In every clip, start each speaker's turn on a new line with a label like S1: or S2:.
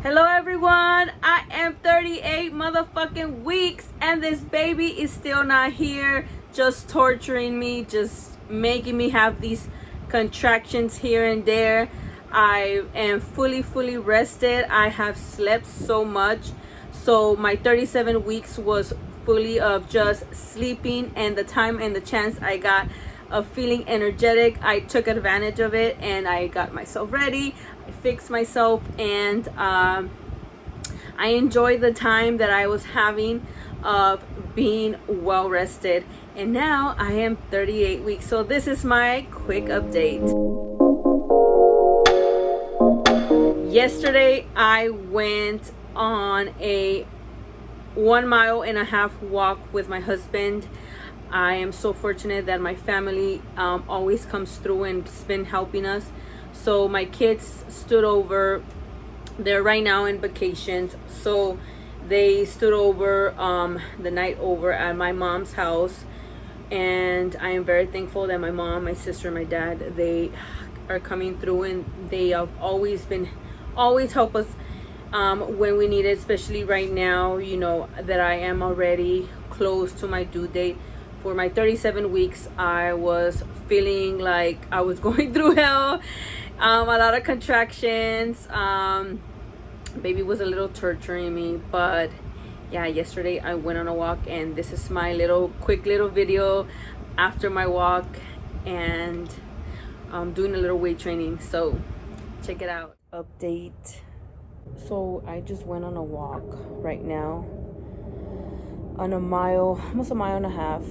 S1: Hello everyone, I am 38 motherfucking weeks and this baby is still not here, just torturing me, just making me have these contractions here and there. I am fully rested. I have slept so much. So my 37 weeks was fully of just sleeping, and the time and the chance I got of feeling energetic, I took advantage of it and I got myself ready. I fixed myself, and I enjoyed the time that I was having of being well rested. And now I am 38 weeks. So this is my quick update. Yesterday I went on a 1.5 mile walk with my husband. I am so fortunate that my family always comes through and has been helping us. So my kids stood over. They're right now in vacations, so they stood over the night over at my mom's house, and I am very thankful that my mom, my sister, my dad, they are coming through, and they have always help us when we need it, especially right now, you know, that I am already close to my due date. For my 37 weeks, I was feeling like I was going through hell. A lot of contractions. Baby was a little torturing me, but yeah, yesterday I went on a walk, and this is my quick little video after my walk, and doing a little weight training. So check it out. Update. So I just went on a walk right now on almost a mile and a half,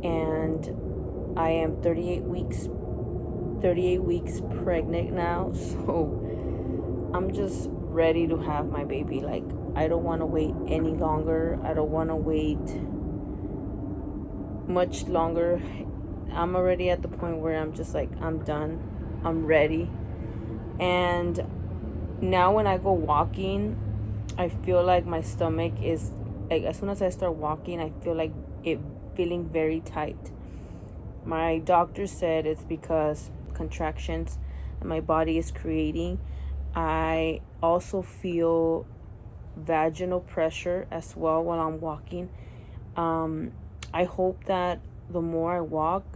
S1: and I am 38 weeks pregnant now. So I'm just ready to have my baby. Like, I don't want to wait any longer. I don't want to wait much longer. I'm already at the point where I'm just like, I'm done. I'm ready. And now when I go walking, I feel like my stomach is like, as soon as I start walking, I feel like it feeling very tight. My doctor said it's because contractions that my body is creating. I also feel vaginal pressure as well while I'm walking. I hope that the more I walk,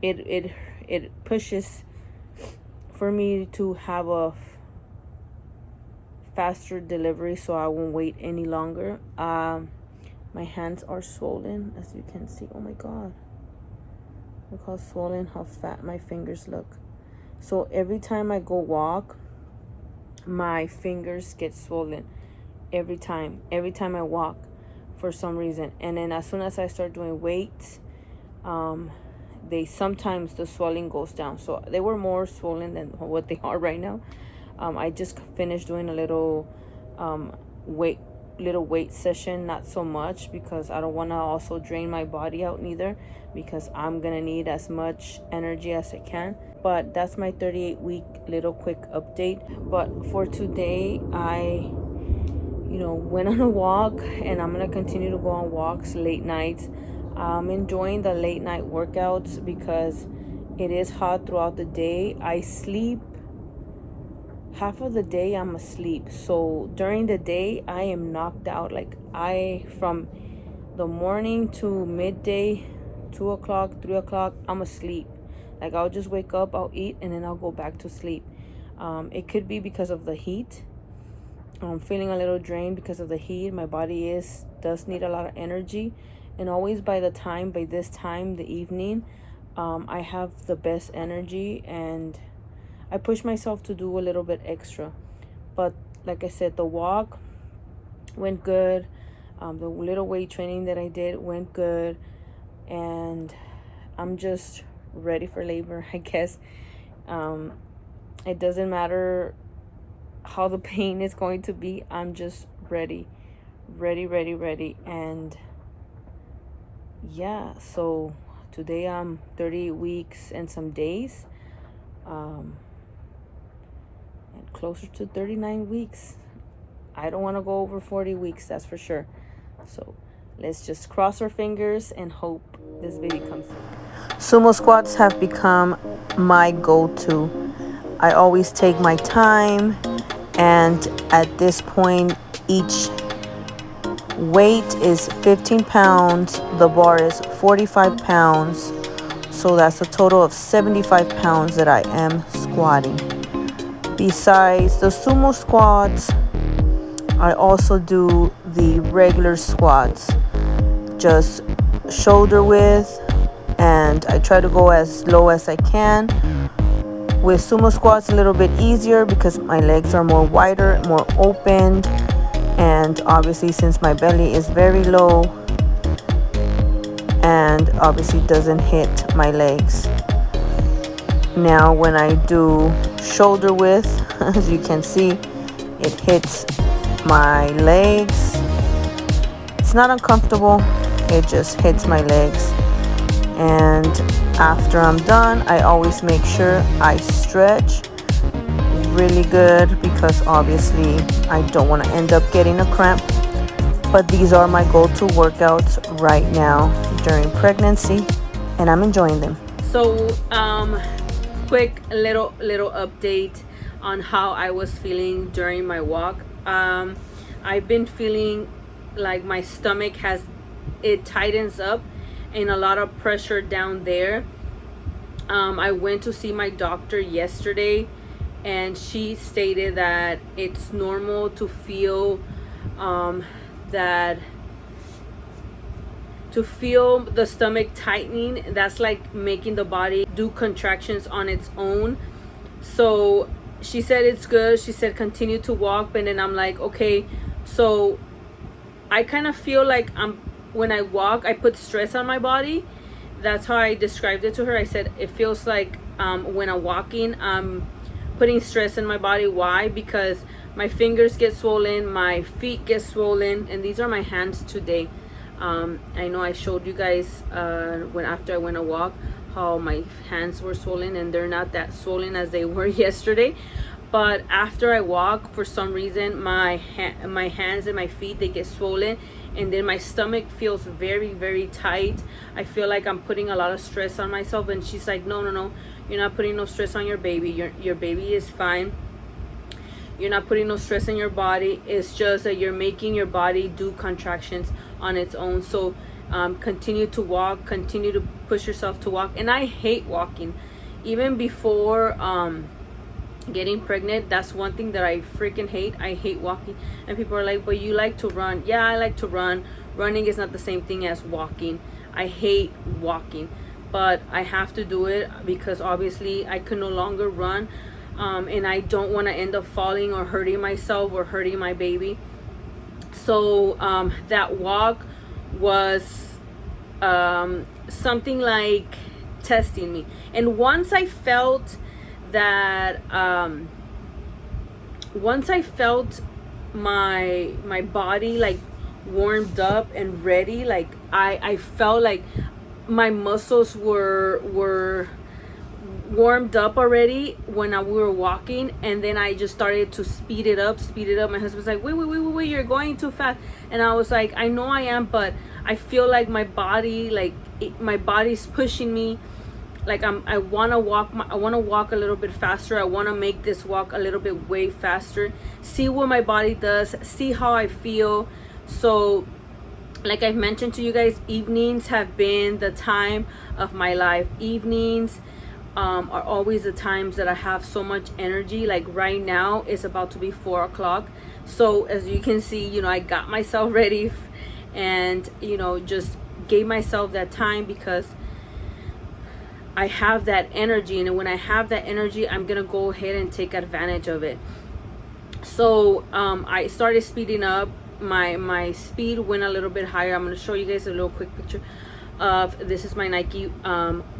S1: it pushes for me to have a faster delivery, so I won't wait any longer. My hands are swollen, as you can see. Oh my god, look how swollen, how fat my fingers look. So every time I go walk, my fingers get swollen every time I walk, for some reason. And then as soon as I start doing weights, sometimes the swelling goes down. So they were more swollen than what they are right now. I just finished doing a little weight session, not so much, because I don't want to also drain my body out neither, because I'm gonna need as much energy as I can. But that's my 38 week little quick update. But for today, I went on a walk, and I'm gonna continue to go on walks late nights. I'm enjoying the late night workouts because it is hot throughout the day. I sleep half of the day. I'm asleep, so during the day I am knocked out. Like, from the morning to midday, 2 o'clock, 3 o'clock, I'm asleep. Like, I'll just wake up, I'll eat, and then I'll go back to sleep. It could be because of the heat. I'm feeling a little drained because of the heat. My body does need a lot of energy, and always by this time, the evening, I have the best energy, and I push myself to do a little bit extra. But like I said, the walk went good. The little weight training that I did went good, and I'm just ready for labor, I guess. It doesn't matter how the pain is going to be. I'm just ready. And yeah, so today I'm 30 weeks and some days, and closer to 39 weeks. I don't want to go over 40 weeks, that's for sure. So let's just cross our fingers and hope this baby comes through. Sumo squats have become my go-to. I always take my time, and at this point each weight is 15 pounds, the bar is 45 pounds, so that's a total of 75 pounds that I am squatting. Besides the sumo squats, I also do the regular squats, just shoulder width, and I try to go as low as I can. With sumo squats, a little bit easier because my legs are more wider, more opened, and obviously since my belly is very low and obviously doesn't hit my legs. Now when I do shoulder width, as you can see, it hits my legs. It's not uncomfortable, it just hits my legs. And after I'm done, I always make sure I stretch really good because obviously I don't want to end up getting a cramp. But these are my go-to workouts right now during pregnancy, and I'm enjoying them. So quick little update on how I was feeling during my walk. I've been feeling like my stomach it tightens up and a lot of pressure down there. I went to see my doctor yesterday, and she stated that it's normal to feel the stomach tightening. That's like making the body do contractions on its own. So she said it's good. She said continue to walk, and then I'm like, okay. So I kind of feel like when I walk, I put stress on my body. That's how I described it to her. I said it feels like when I'm walking, I'm putting stress in my body. Why? Because my fingers get swollen, my feet get swollen, and these are my hands today. I know I showed you guys after I went a walk how my hands were swollen, and they're not that swollen as they were yesterday. But after I walk, for some reason my hands and my feet, they get swollen, and then my stomach feels very, very tight. I feel like I'm putting a lot of stress on myself. And she's like, no, you're not putting no stress on your baby. Your baby is fine. You're not putting no stress in your body. It's just that you're making your body do contractions on its own. So continue to walk, continue to push yourself to walk. And I hate walking. Even before getting pregnant, that's one thing that I freaking hate. I hate walking. And people are like, but you like to run. Yeah, I like to run. Running is not the same thing as walking. I hate walking, but I have to do it because obviously I can no longer run, and I don't want to end up falling or hurting myself or hurting my baby. So that walk was something like testing me. And once I felt my body like warmed up and ready, like I felt like my muscles were warmed up already when we were walking, and then I just started to speed it up. My husband's like, wait, you're going too fast. And I was like, I know I am, but I feel like my body, my body's pushing me. Like I want to walk a little bit faster. I want to make this walk a little bit way faster, see what my body does, see how I feel. So like I've mentioned to you guys, evenings have been the time of my life. Evenings are always the times that I have so much energy. Like right now it's about to be 4 o'clock. So as you can see, I got myself ready and just gave myself that time because I have that energy, and when I have that energy, I'm gonna go ahead and take advantage of it. So I started speeding up. My speed went a little bit higher. I'm gonna show you guys a little quick picture of this. Is my Nike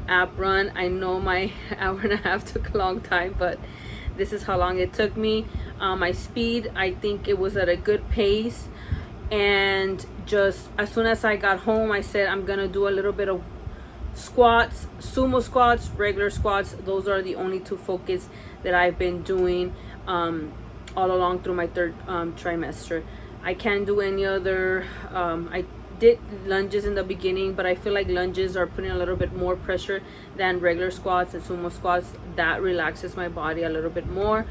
S1: app run. I know my hour and a half took a long time, but this is how long it took me. My speed, I think it was at a good pace, and just as soon as I got home, I said I'm gonna do a little bit of squats, sumo squats, regular squats. Those are the only two focus that I've been doing all along through my third trimester. I can't do any other. I did lunges in the beginning, but I feel like lunges are putting a little bit more pressure than regular squats and sumo squats. That relaxes my body a little bit more,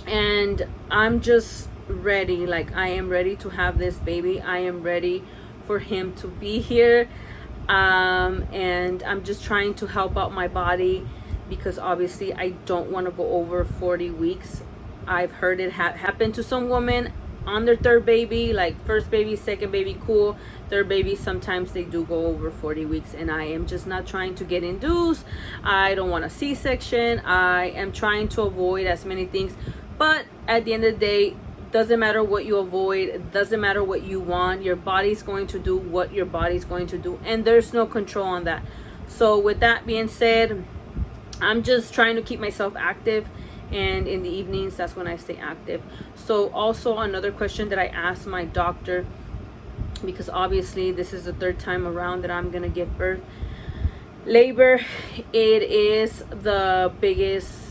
S1: and I'm just ready. Like, I am ready to have this baby. I am ready for him to be here, and I'm just trying to help out my body, because obviously I don't want to go over 40 weeks. I've heard it happen to some women on their third baby, like first baby, second baby, cool. Third baby, sometimes they do go over 40 weeks, and I am just not trying to get induced. I don't want a C-section. I am trying to avoid as many things, but at the end of the day, doesn't matter what you avoid, it doesn't matter what you want. Your body's going to do what your body's going to do, and there's no control on that. So with that being said, I'm just trying to keep myself active, and in the evenings, that's when I stay active. So also another question that I asked my doctor, because obviously this is the third time around that I'm gonna give birth. Labor, it is the biggest.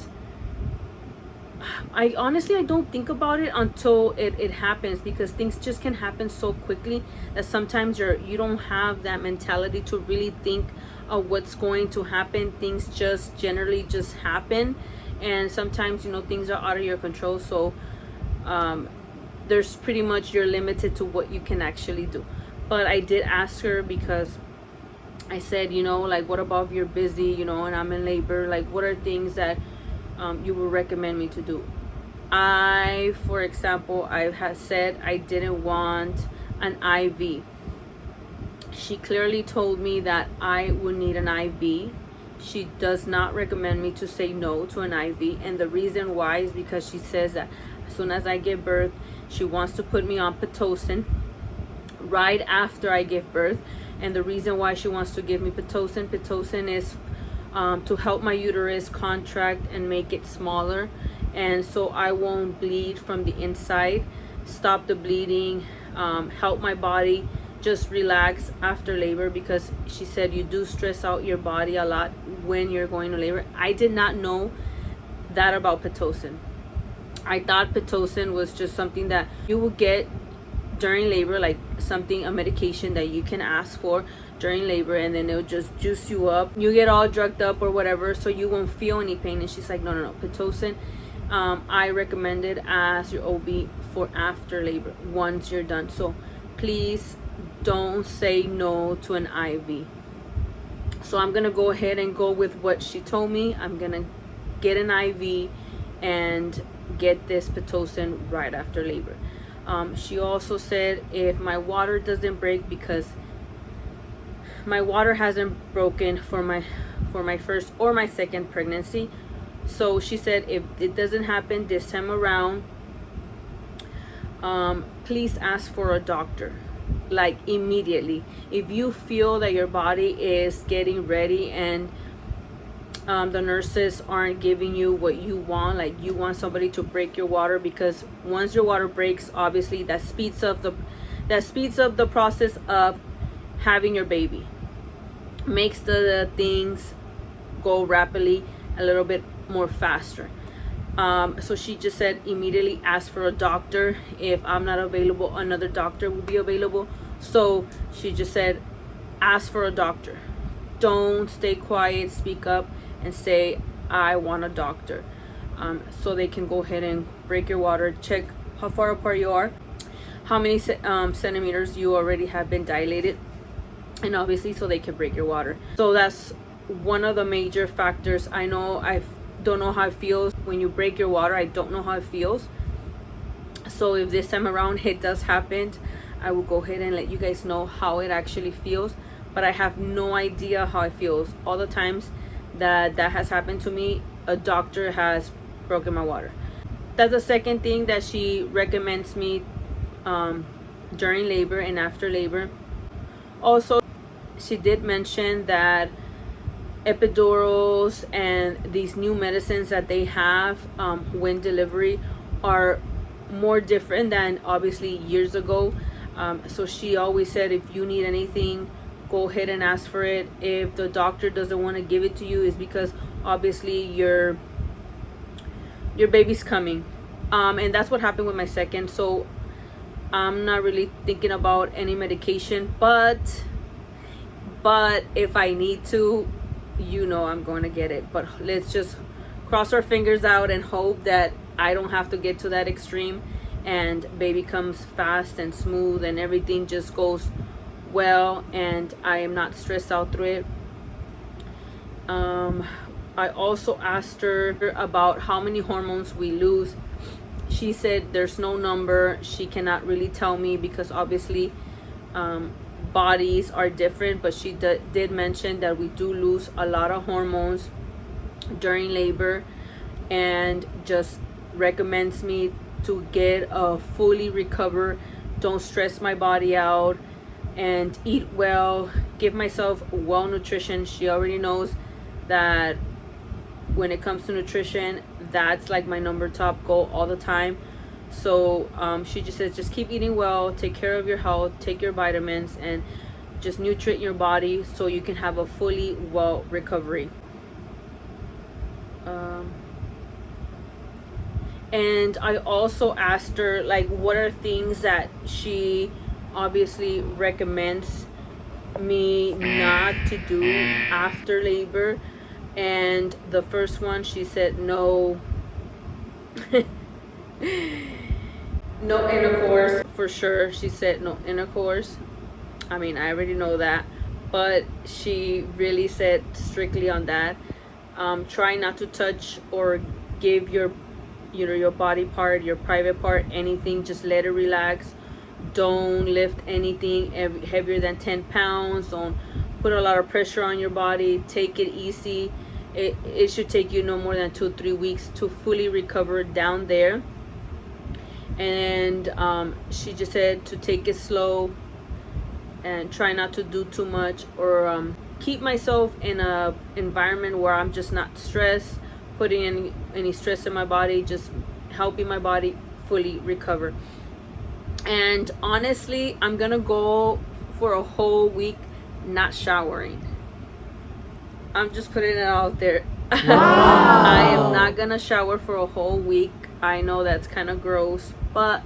S1: I honestly don't think about it until it happens, because things just can happen so quickly that sometimes you don't have that mentality to really think of what's going to happen. Things just generally just happen, and sometimes, you know, things are out of your control. So there's pretty much, you're limited to what you can actually do. But I did ask her, because I said, you know, like, what about if you're busy, you know, and I'm in labor? Like, what are things that you would recommend me to do? For example, I had said I didn't want an IV. She clearly told me that I would need an IV. She does not recommend me to say no to an IV, and the reason why is because she says that as soon as I give birth, she wants to put me on Pitocin right after I give birth. And the reason why she wants to give me Pitocin is to help my uterus contract and make it smaller, and so I won't bleed from the inside, stop the bleeding, help my body just relax after labor, because she said you do stress out your body a lot when you're going to labor. I did not know that about Pitocin. I thought Pitocin was just something that you would get during labor, like a medication that you can ask for during labor, and then it'll just juice you up. You get all drugged up or whatever, so you won't feel any pain. And she's like, no. Pitocin, I recommend it as your OB for after labor once you're done. So please don't say no to an IV. So I'm gonna go ahead and go with what she told me. I'm gonna get an IV and get this Pitocin right after labor. She also said if my water doesn't break, because my water hasn't broken for my first or my second pregnancy. So she said if it doesn't happen this time around, please ask for a doctor, like immediately. If you feel that your body is getting ready and the nurses aren't giving you what you want, like you want somebody to break your water, because once your water breaks, obviously that speeds up the process of having your baby, makes the things go rapidly a little bit more faster. So she just said immediately ask for a doctor. If I'm not available, another doctor will be available. So she just said ask for a doctor. Don't stay quiet, speak up and say I want a doctor, so they can go ahead and break your water, check how far apart you are, how many centimeters you already have been dilated, and obviously so they can break your water. So that's one of the major factors. I don't know how it feels when you break your water. I don't know how it feels. So if this time around it does happen, I will go ahead and let you guys know how it actually feels. But I have no idea how it feels. All the times that has happened to me, a doctor has broken my water. That's the second thing that she recommends me during labor and after labor. Also, she did mention that epidurals and these new medicines that they have when delivery are more different than obviously years ago. So she always said if you need anything, go ahead and ask for it. If the doctor doesn't want to give it to you, is because obviously your baby's coming. And that's what happened with my second. So I'm not really thinking about any medication, but if I need to, I'm going to get it. But let's just cross our fingers out and hope that I don't have to get to that extreme, and baby comes fast and smooth and everything just goes well, and I am not stressed out through it. I also asked her about how many hormones we lose. She said there's no number. She cannot really tell me because obviously bodies are different, but she did mention that we do lose a lot of hormones during labor, and just recommends me to get a fully recover, don't stress my body out, and eat well, give myself well nutrition. She already knows that when it comes to nutrition, that's like my number top goal all the time. So she just says, just keep eating well, take care of your health, take your vitamins, and just nutrient your body so you can have a fully well recovery. And I also asked her, like, what are things that she obviously recommends me not to do after labor. And the first one, she said no no intercourse for sure. She said no intercourse. I mean, I already know that, but she really said strictly on that. Try not to touch or give your body part, your private part, anything. Just let it relax. Don't lift anything heavier than 10 pounds. Don't put a lot of pressure on your body. Take it easy. It should take you no more than 2-3 weeks to fully recover down there. And she just said to take it slow and try not to do too much, or keep myself in a environment where I'm just not stressed, putting any stress in my body, just helping my body fully recover. And honestly, I'm gonna go for a whole week not showering. I'm just putting it out there. Wow. I am not gonna shower for a whole week. I know that's kind of gross, but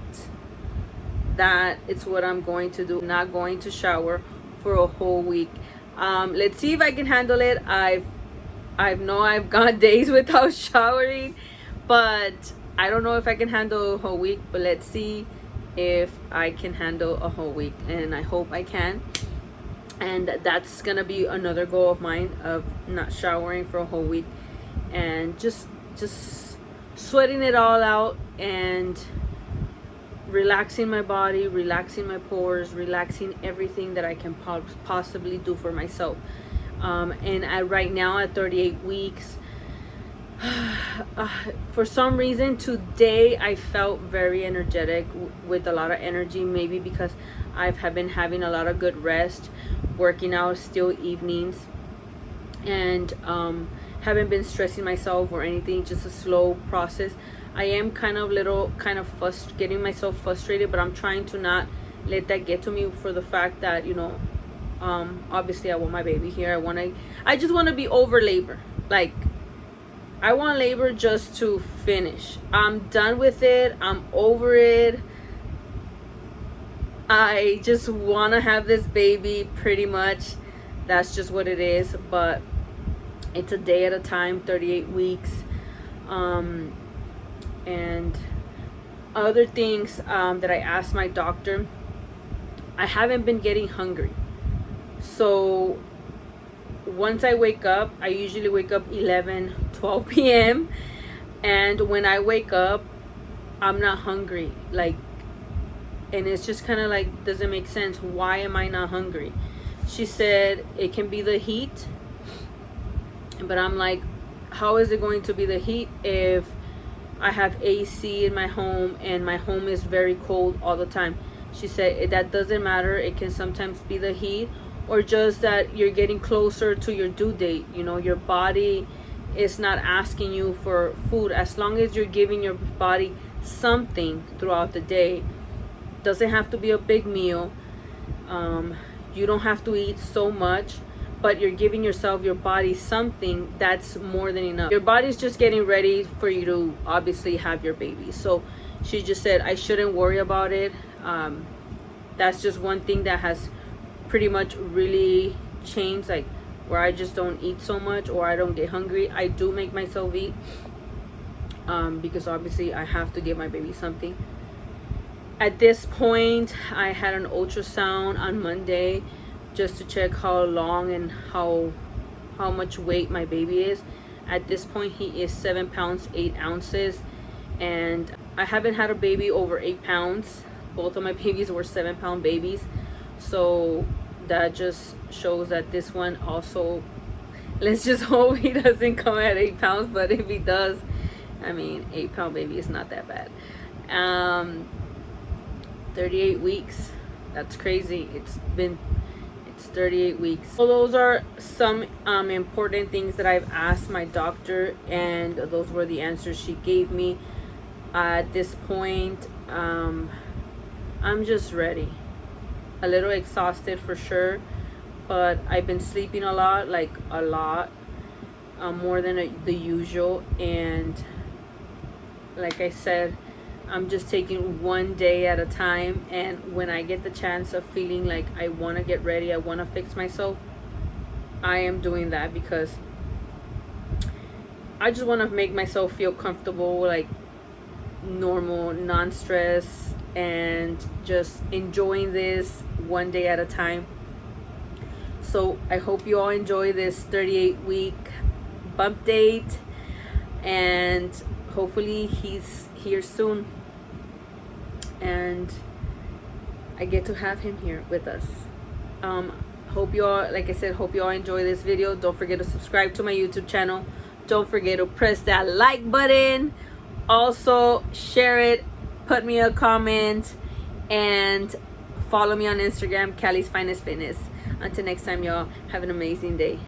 S1: that it's what I'm going to do. I'm not going to shower for a whole week. Let's see if I can handle it. I've gone days without showering, but I don't know if I can handle a whole week. But let's see if I can handle a whole week, and I hope I can. And that's gonna be another goal of mine, of not showering for a whole week and just sweating it all out and relaxing my body, relaxing my pores, relaxing everything that I can possibly do for myself. And right now at 38 weeks, for some reason today I felt very energetic, with a lot of energy, maybe because I have been having a lot of good rest, working out still evenings, and haven't been stressing myself or anything, just a slow process. I am getting myself frustrated, but I'm trying to not let that get to me, for the fact that obviously I want my baby here. I just want to be over labor. Like, I want labor just to finish. I'm done with it. I'm over it. I just want to have this baby, pretty much. That's just what it is. But it's a day at a time, 38 weeks. And other things that I asked my doctor, I haven't been getting hungry. So once I wake up, I usually wake up 11-12 p.m. and when I wake up, I'm not hungry. Like, and it's just kind of like, doesn't make sense. Why am I not hungry? She said it can be the heat, but I'm like, how is it going to be the heat if I have AC in my home and my home is very cold all the time? She said that doesn't matter. It can sometimes be the heat, or just that you're getting closer to your due date. Your body is not asking you for food. As long as you're giving your body something throughout the day, doesn't have to be a big meal. You don't have to eat so much, but you're giving yourself, your body, something that's more than enough. Your body's just getting ready for you to obviously have your baby. So she just said I shouldn't worry about it. That's just one thing that has pretty much really changed, like where I just don't eat so much, or I don't get hungry. I do make myself eat, because obviously I have to give my baby something. At this point, I had an ultrasound on Monday just to check how long and how much weight my baby is. At this point, he is 7 pounds 8 ounces, and I haven't had a baby over 8 pounds. Both of my babies were 7-pound babies, so that just shows that this one also, let's just hope he doesn't come at 8 pounds. But if he does, I mean, 8-pound baby is not that bad. 38 weeks, that's crazy. It's 38 weeks. So those are some important things that I've asked my doctor, and those were the answers she gave me. At this point, I'm just ready. A little exhausted for sure, but I've been sleeping a lot, like a lot, more than the usual. And like I said, I'm just taking one day at a time. And when I get the chance of feeling like I want to get ready, I want to fix myself, I am doing that, because I just want to make myself feel comfortable, like normal, non-stress, and just enjoying this one day at a time. So I hope you all enjoy this 38-week bump date, and hopefully he's here soon and I get to have him here with us. Hope you all, like I said, hope you all enjoy this video. Don't forget to subscribe to my YouTube channel. Don't forget to press that like button. Also share it, put me a comment, and follow me on Instagram, Cali's Finest Fitness. Until next time, y'all, have an amazing day.